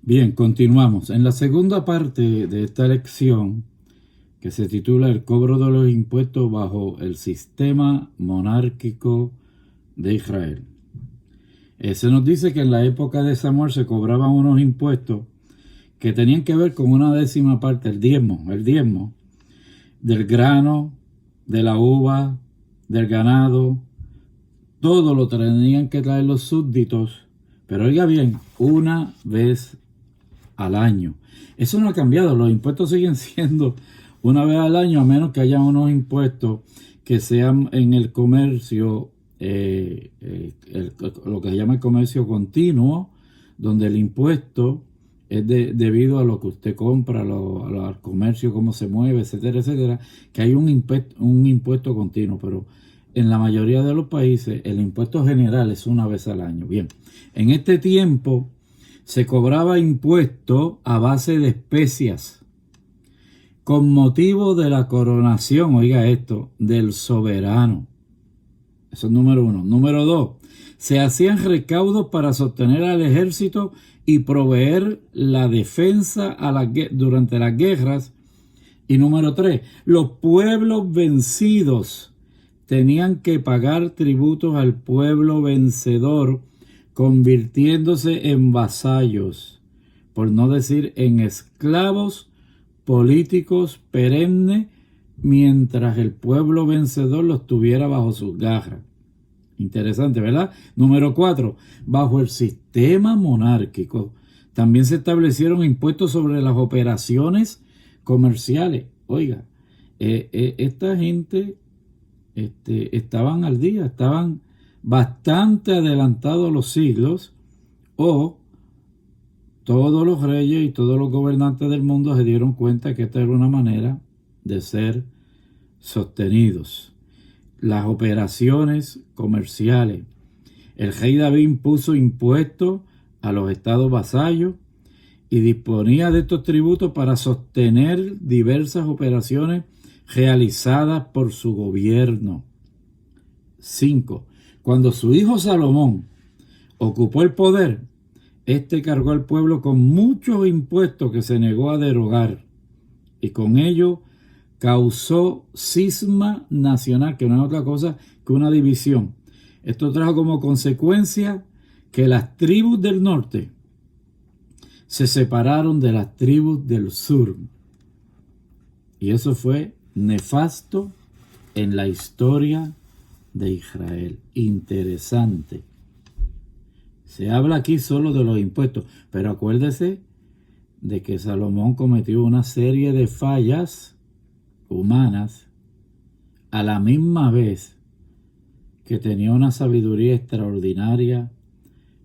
Bien, continuamos. En la segunda parte de esta lección, que se titula El cobro de los impuestos bajo el sistema monárquico de Israel. Se nos dice que en la época de Samuel se cobraban unos impuestos que tenían que ver con una décima parte, el diezmo del grano, de la uva, del ganado, todo lo tenían que traer los súbditos, pero oiga bien, una vez al año. Eso no ha cambiado, los impuestos siguen siendo una vez al año, a menos que haya unos impuestos que sean en el comercio, lo que se llama el comercio continuo, donde el impuesto es debido a lo que usted compra, al comercio, cómo se mueve, etcétera, etcétera, que hay un impuesto continuo, pero en la mayoría de los países el impuesto general es una vez al año. Bien, en este tiempo se cobraba impuesto a base de especias con motivo de la coronación, oiga esto, del soberano. Eso es número uno. Número dos, se hacían recaudos para sostener al ejército y proveer la defensa durante las guerras. Y número tres, los pueblos vencidos tenían que pagar tributos al pueblo vencedor, convirtiéndose en vasallos, por no decir en esclavos políticos perennes, mientras el pueblo vencedor los tuviera bajo sus garras. Interesante, ¿verdad? Número 4. Bajo el sistema monárquico también se establecieron impuestos sobre las operaciones comerciales. Oiga, esta gente estaban al día, estaban bastante adelantados los siglos, o todos los reyes y todos los gobernantes del mundo se dieron cuenta que esta era una manera de ser sostenidos. Las operaciones comerciales. El rey David impuso impuestos a los estados vasallos y disponía de estos tributos para sostener diversas operaciones realizadas por su gobierno. 5. Cuando su hijo Salomón ocupó el poder, este cargó al pueblo con muchos impuestos que se negó a derogar, y con ello causó cisma nacional, que no es otra cosa que una división. Esto trajo como consecuencia que las tribus del norte se separaron de las tribus del sur, y eso fue nefasto en la historia de Israel. Interesante. Se habla aquí solo de los impuestos, pero acuérdese de que Salomón cometió una serie de fallas humanas a la misma vez que tenía una sabiduría extraordinaria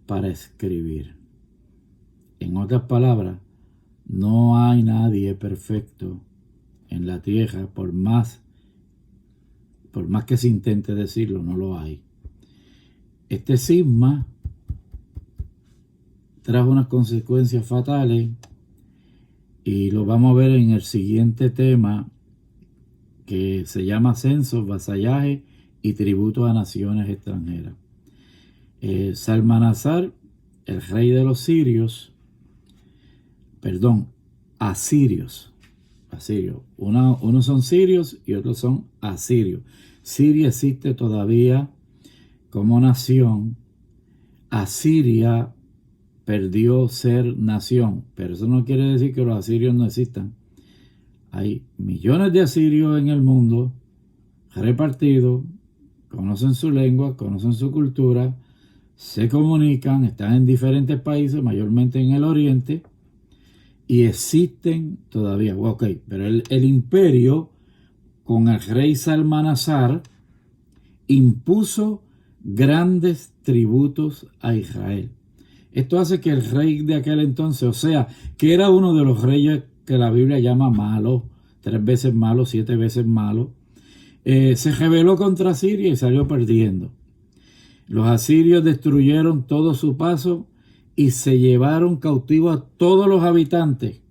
para escribir. En otras palabras, no hay nadie perfecto en la tierra, por más que se intente decirlo, no lo hay. Este cisma trajo unas consecuencias fatales, y lo vamos a ver en el siguiente tema, que se llama censos, vasallaje y tributo a naciones extranjeras. Salmanasar, el rey de los asirios. Unos son sirios y otros son asirios. Siria existe todavía como nación. Asiria perdió ser nación, pero eso no quiere decir que los asirios no existan. Hay millones de asirios en el mundo, repartidos, conocen su lengua, conocen su cultura, se comunican, están en diferentes países, mayormente en el oriente, y existen todavía. Ok, pero el imperio, con el rey Salmanasar, impuso grandes tributos a Israel. Esto hace que el rey de aquel entonces, o sea, que era uno de los reyes que la Biblia llama malo, 3 veces malo, 7 veces malo, se rebeló contra Siria y salió perdiendo. Los asirios destruyeron todo su paso y se llevaron cautivos a todos los habitantes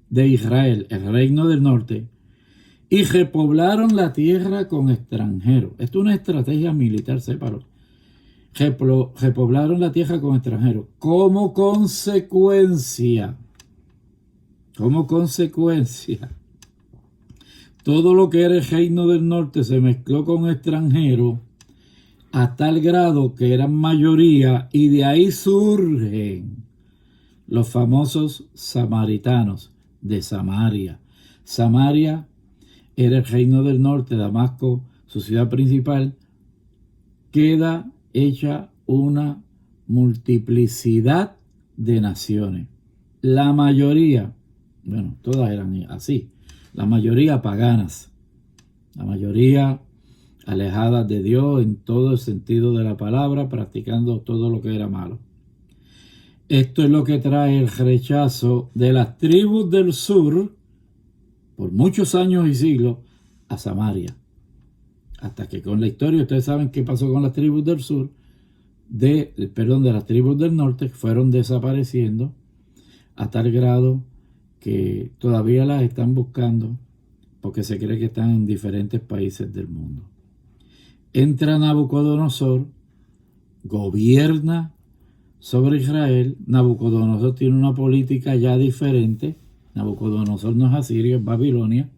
de Israel, el reino del norte, y repoblaron la tierra con extranjeros. Esto es una estrategia militar, sépalo. repoblaron la tierra con extranjeros. Como consecuencia, todo lo que era el reino del norte se mezcló con extranjeros a tal grado que eran mayoría, y de ahí surgen los famosos samaritanos de Samaria. Samaria era el reino del norte, Damasco, su ciudad principal, queda hecha una multiplicidad de naciones. La mayoría, bueno, todas eran así, la mayoría paganas, la mayoría alejadas de Dios en todo el sentido de la palabra, practicando todo lo que era malo. Esto es lo que trae el rechazo de las tribus del sur por muchos años y siglos a Samaria. Hasta que con la historia ustedes saben qué pasó con las tribus del sur, de las tribus del norte, fueron desapareciendo a tal grado que todavía las están buscando porque se cree que están en diferentes países del mundo. Entra Nabucodonosor, gobierna sobre Israel. Nabucodonosor tiene una política ya diferente. Nabucodonosor no es Asirio, es Babilonia.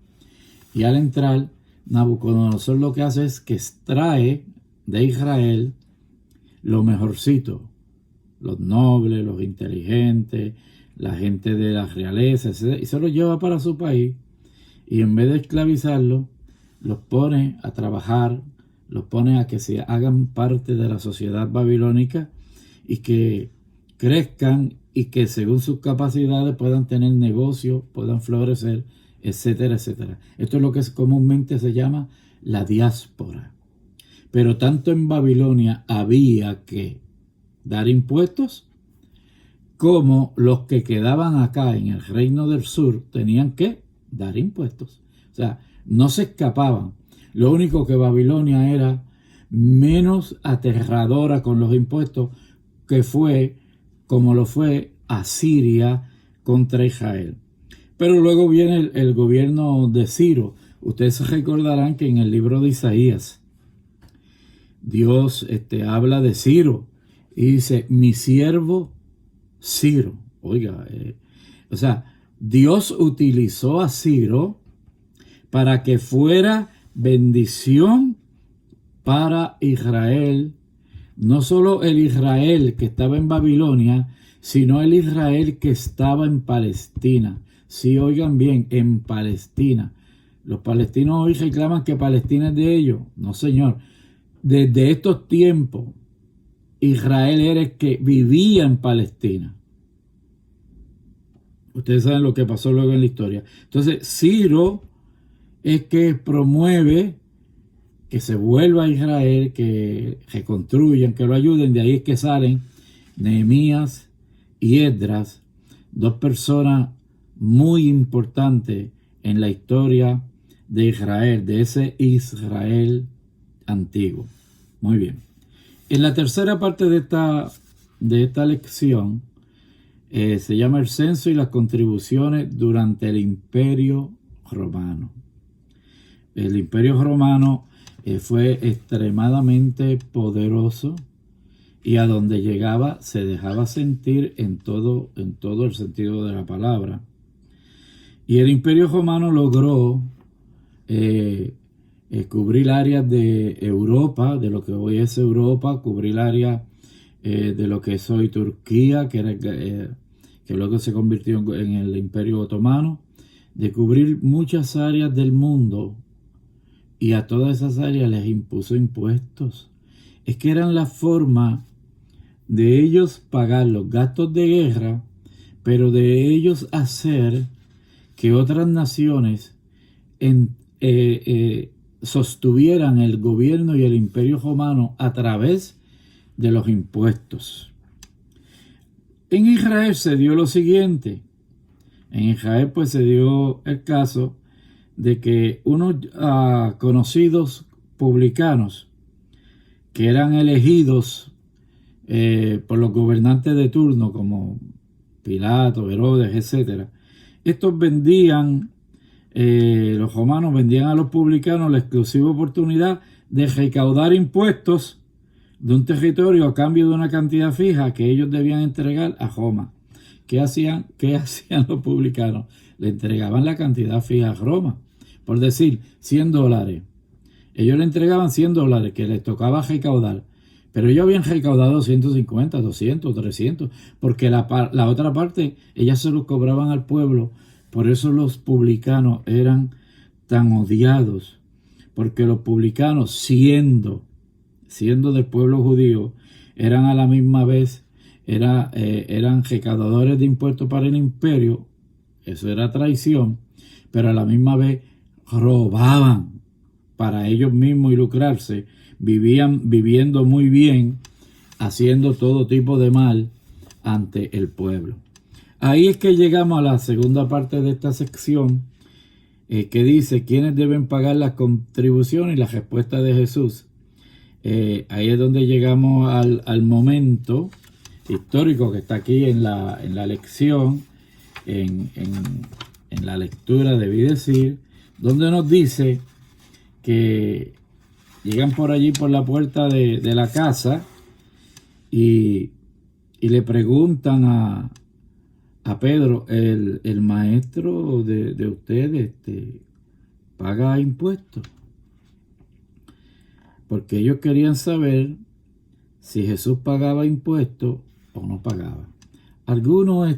Y al entrar, Nabucodonosor lo que hace es que extrae de Israel lo mejorcito, los nobles, los inteligentes, la gente de la realeza, etc., y se los lleva para su país, y en vez de esclavizarlos, los pone a trabajar, los pone a que se hagan parte de la sociedad babilónica y que crezcan y que según sus capacidades puedan tener negocios, puedan florecer, etcétera, etcétera. Esto es lo que comúnmente se llama la diáspora. Pero tanto en Babilonia había que dar impuestos, como los que quedaban acá en el reino del sur tenían que dar impuestos. O sea, no se escapaban. Lo único que Babilonia era menos aterradora con los impuestos, que fue como lo fue Asiria contra Israel. Pero luego viene el gobierno de Ciro. Ustedes recordarán que en el libro de Isaías, Dios habla de Ciro y dice, mi siervo Ciro. Oiga, o sea, Dios utilizó a Ciro para que fuera bendición para Israel, no solo el Israel que estaba en Babilonia, sino el Israel que estaba en Palestina. Sí, oigan bien, en Palestina. Los palestinos hoy reclaman que Palestina es de ellos. No, señor. Desde estos tiempos, Israel era el que vivía en Palestina. Ustedes saben lo que pasó luego en la historia. Entonces, Ciro es que promueve que se vuelva a Israel, que reconstruyan, que lo ayuden. De ahí es que salen Nehemías y Esdras, dos personas muy importantes en la historia de Israel, de ese Israel antiguo. Muy bien. En la tercera parte de esta lección se llama el censo y las contribuciones durante el Imperio Romano. El Imperio Romano fue extremadamente poderoso y a donde llegaba se dejaba sentir en todo el sentido de la palabra. Y el Imperio Romano logró cubrir áreas de Europa, de lo que hoy es Europa, cubrir áreas de lo que es hoy Turquía, que luego se convirtió en el Imperio Otomano, de cubrir muchas áreas del mundo, y a todas esas áreas les impuso impuestos. Es que eran la forma de ellos pagar los gastos de guerra, pero de ellos hacer que otras naciones sostuvieran el gobierno y el Imperio Romano a través de los impuestos. En Israel se dio lo siguiente. En Israel pues se dio el caso de que unos conocidos publicanos que eran elegidos por los gobernantes de turno como Pilato, Herodes, etc. Estos vendían, los romanos vendían a los publicanos la exclusiva oportunidad de recaudar impuestos de un territorio a cambio de una cantidad fija que ellos debían entregar a Roma. ¿Qué hacían los publicanos? Le entregaban la cantidad fija a Roma. Por decir, $100. Ellos le entregaban $100 que les tocaba recaudar. Pero ellos habían recaudado 150, 200, 300, porque la otra parte, ellas se los cobraban al pueblo. Por eso los publicanos eran tan odiados, porque los publicanos, siendo del pueblo judío, eran a la misma vez, eran recaudadores de impuestos para el imperio. Eso era traición, pero a la misma vez robaban para ellos mismos y lucrarse, viviendo muy bien, haciendo todo tipo de mal ante el pueblo. Ahí es que llegamos a la segunda parte de esta sección, que dice quiénes deben pagar las contribuciones y la respuesta de Jesús. Ahí es donde llegamos al momento histórico que está aquí en la lección, en la lectura, debí decir, donde nos dice que llegan por allí por la puerta de la casa y le preguntan a Pedro, el maestro de ustedes paga impuestos, porque ellos querían saber si Jesús pagaba impuestos o no pagaba. Algunos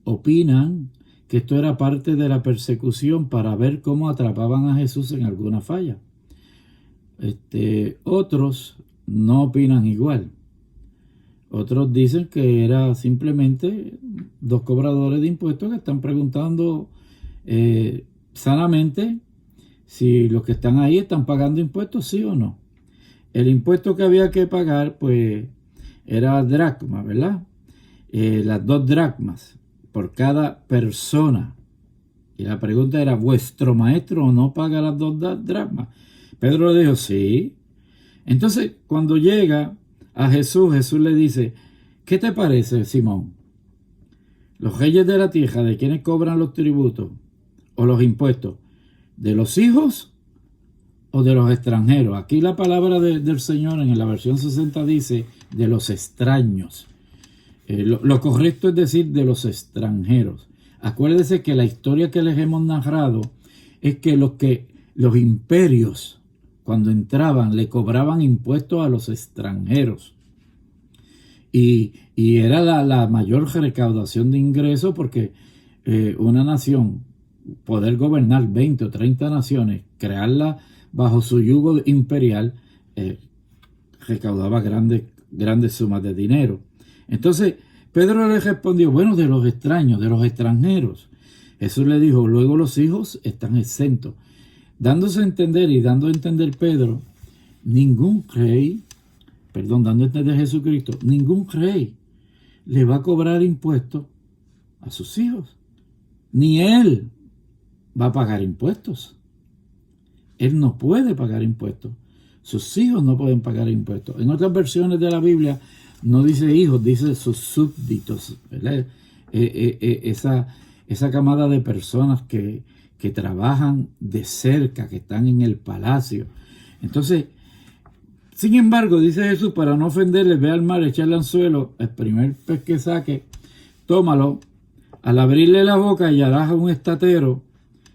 opinan que esto era parte de la persecución para ver cómo atrapaban a Jesús en alguna falla. Otros no opinan igual. Otros dicen que era simplemente dos cobradores de impuestos que están preguntando sanamente si los que están ahí están pagando impuestos, sí o no. El impuesto que había que pagar, pues, era dracma, ¿verdad? Las 2 dracmas por cada persona. Y la pregunta era, ¿vuestro maestro no paga las 2 dracmas? Pedro le dijo, sí. Entonces, cuando llega a Jesús, Jesús le dice, ¿qué te parece, Simón? Los reyes de la tierra, ¿de quiénes cobran los tributos o los impuestos? ¿De los hijos o de los extranjeros? Aquí la palabra del Señor en la versión 60 dice de los extraños. Lo correcto es decir de los extranjeros. Acuérdense que la historia que les hemos narrado es que los imperios, cuando entraban, le cobraban impuestos a los extranjeros. Y era la mayor recaudación de ingresos, porque una nación, poder gobernar 20 o 30 naciones, crearla bajo su yugo imperial, recaudaba grandes sumas de dinero. Entonces Pedro le respondió, bueno, de los extraños, de los extranjeros. Jesús le dijo, luego los hijos están exentos. Dándose a entender y dando a entender Pedro, dando a entender Jesucristo, ningún rey le va a cobrar impuestos a sus hijos. Ni él va a pagar impuestos. Él no puede pagar impuestos. Sus hijos no pueden pagar impuestos. En otras versiones de la Biblia no dice hijos, dice sus súbditos, ¿verdad? Esa camada de personas que trabajan de cerca, que están en el palacio. Entonces, sin embargo, dice Jesús, para no ofenderles, ve al mar, echarle anzuelo, el primer pez que saque, tómalo, al abrirle la boca y harás un estatero,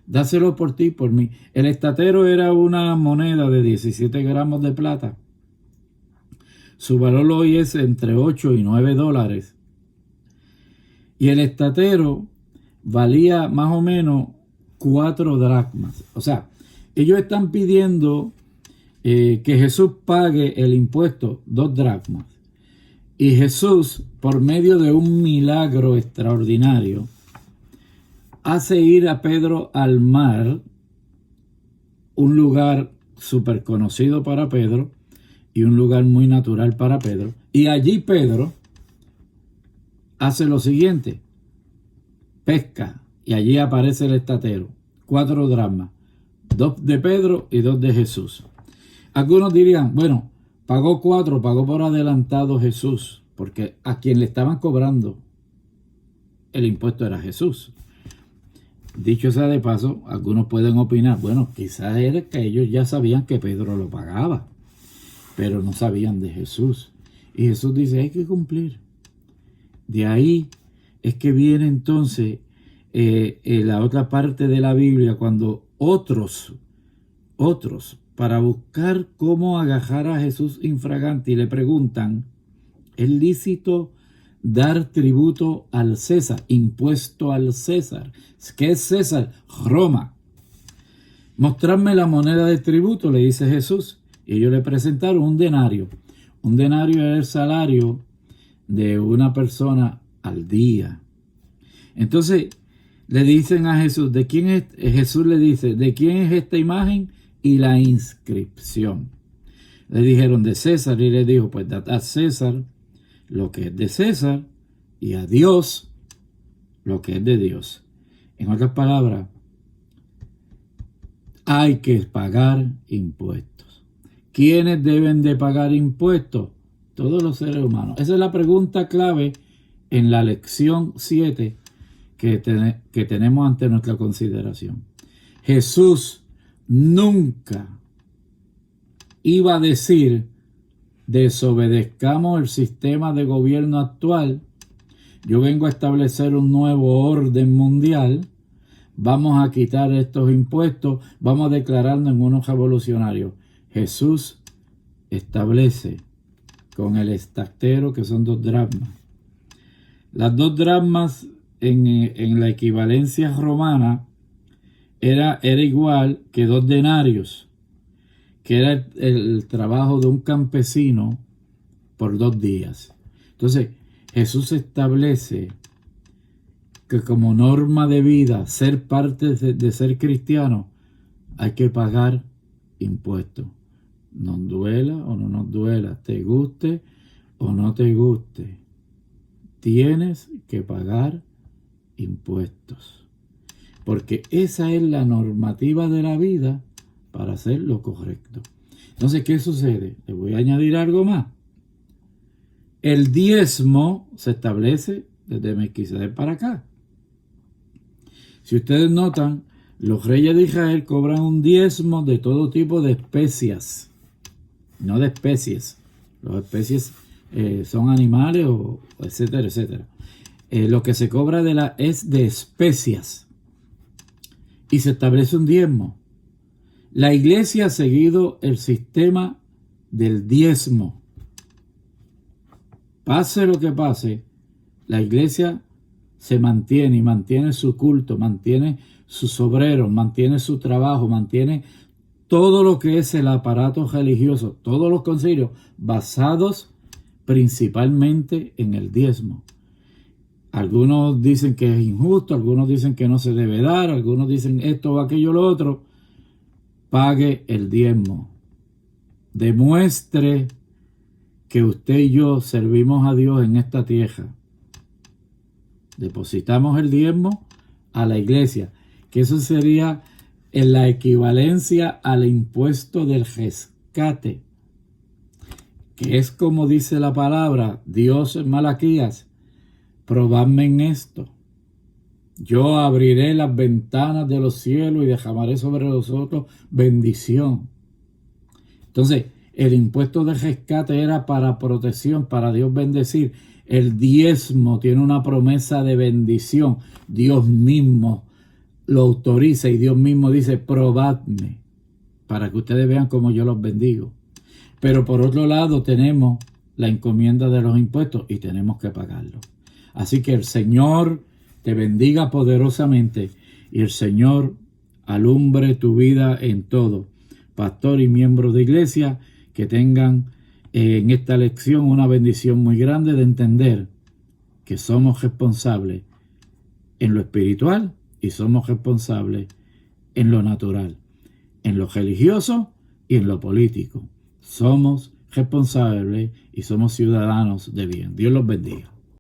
dáselo por ti, por mí. El estatero era una moneda de 17 gramos de plata. Su valor hoy es entre 8 y 9 dólares. Y el estatero valía más o menos 4 dracmas. O sea, ellos están pidiendo que Jesús pague el impuesto 2 dracmas. Y Jesús, por medio de un milagro extraordinario, hace ir a Pedro al mar, un lugar súper conocido para Pedro y un lugar muy natural para Pedro. Y allí Pedro hace lo siguiente, pesca, y allí aparece el estatero, 4 dracmas, 2 de Pedro y 2 de Jesús. Algunos dirían, bueno, pagó 4, pagó por adelantado Jesús, porque a quien le estaban cobrando el impuesto era Jesús. Dicho sea de paso, algunos pueden opinar, bueno, quizás era que ellos ya sabían que Pedro lo pagaba. pero no sabían de Jesús. Y Jesús dice, hay que cumplir. De ahí es que viene entonces la otra parte de la Biblia, cuando otros, para buscar cómo agajar a Jesús infragante, y le preguntan, ¿es lícito dar tributo al César, impuesto al César? ¿Qué es César? Roma. Mostrarme la moneda de tributo, le dice Jesús. Y ellos le presentaron un denario. Un denario era el salario de una persona al día. Entonces le dicen a Jesús, ¿de quién es? Jesús le dice, ¿de quién es esta imagen y la inscripción? Le dijeron, de César, y le dijo, pues dad a César lo que es de César y a Dios lo que es de Dios. En otras palabras, hay que pagar impuestos. ¿Quiénes deben de pagar impuestos? Todos los seres humanos. Esa es la pregunta clave en la lección 7 que tenemos ante nuestra consideración. Jesús nunca iba a decir, desobedezcamos el sistema de gobierno actual, yo vengo a establecer un nuevo orden mundial, vamos a quitar estos impuestos, vamos a declararnos en unos revolucionarios. Jesús establece con el estaktero, que son 2 dracmas. Las 2 dracmas en la equivalencia romana era igual que 2 denarios, que era el trabajo de un campesino por 2 días. Entonces, Jesús establece que como norma de vida, ser parte de ser cristiano, hay que pagar impuestos. Nos duela o no nos duela, te guste o no te guste, tienes que pagar impuestos. Porque esa es la normativa de la vida para hacer lo correcto. Entonces, ¿qué sucede? Les voy a añadir algo más. El diezmo se establece desde Melquisedec para acá. Si ustedes notan, los reyes de Israel cobran un diezmo de todo tipo de especias. No de especies. Las especies son animales, etcétera, etcétera. Lo que se cobra es de especias. Y se establece un diezmo. La iglesia ha seguido el sistema del diezmo. Pase lo que pase, la iglesia se mantiene y mantiene su culto, mantiene sus obreros, mantiene su trabajo, mantiene todo lo que es el aparato religioso, todos los concilios basados principalmente en el diezmo. Algunos dicen que es injusto, algunos dicen que no se debe dar, algunos dicen esto o aquello o lo otro. Pague el diezmo. Demuestre que usted y yo servimos a Dios en esta tierra. Depositamos el diezmo a la iglesia, que eso sería en la equivalencia al impuesto del rescate, que es como dice la palabra, Dios en Malaquías, probadme en esto. Yo abriré las ventanas de los cielos y derramaré sobre vosotros bendición. Entonces, el impuesto de rescate era para protección, para Dios bendecir. El diezmo tiene una promesa de bendición. Dios mismo lo autoriza y Dios mismo dice, probadme, para que ustedes vean cómo yo los bendigo. Pero por otro lado tenemos la encomienda de los impuestos y tenemos que pagarlo. Así que el Señor te bendiga poderosamente y el Señor alumbre tu vida en todo. Pastor y miembros de iglesia, que tengan en esta lección una bendición muy grande de entender que somos responsables en lo espiritual y somos responsables en lo natural, en lo religioso y en lo político. Somos responsables y somos ciudadanos de bien. Dios los bendiga.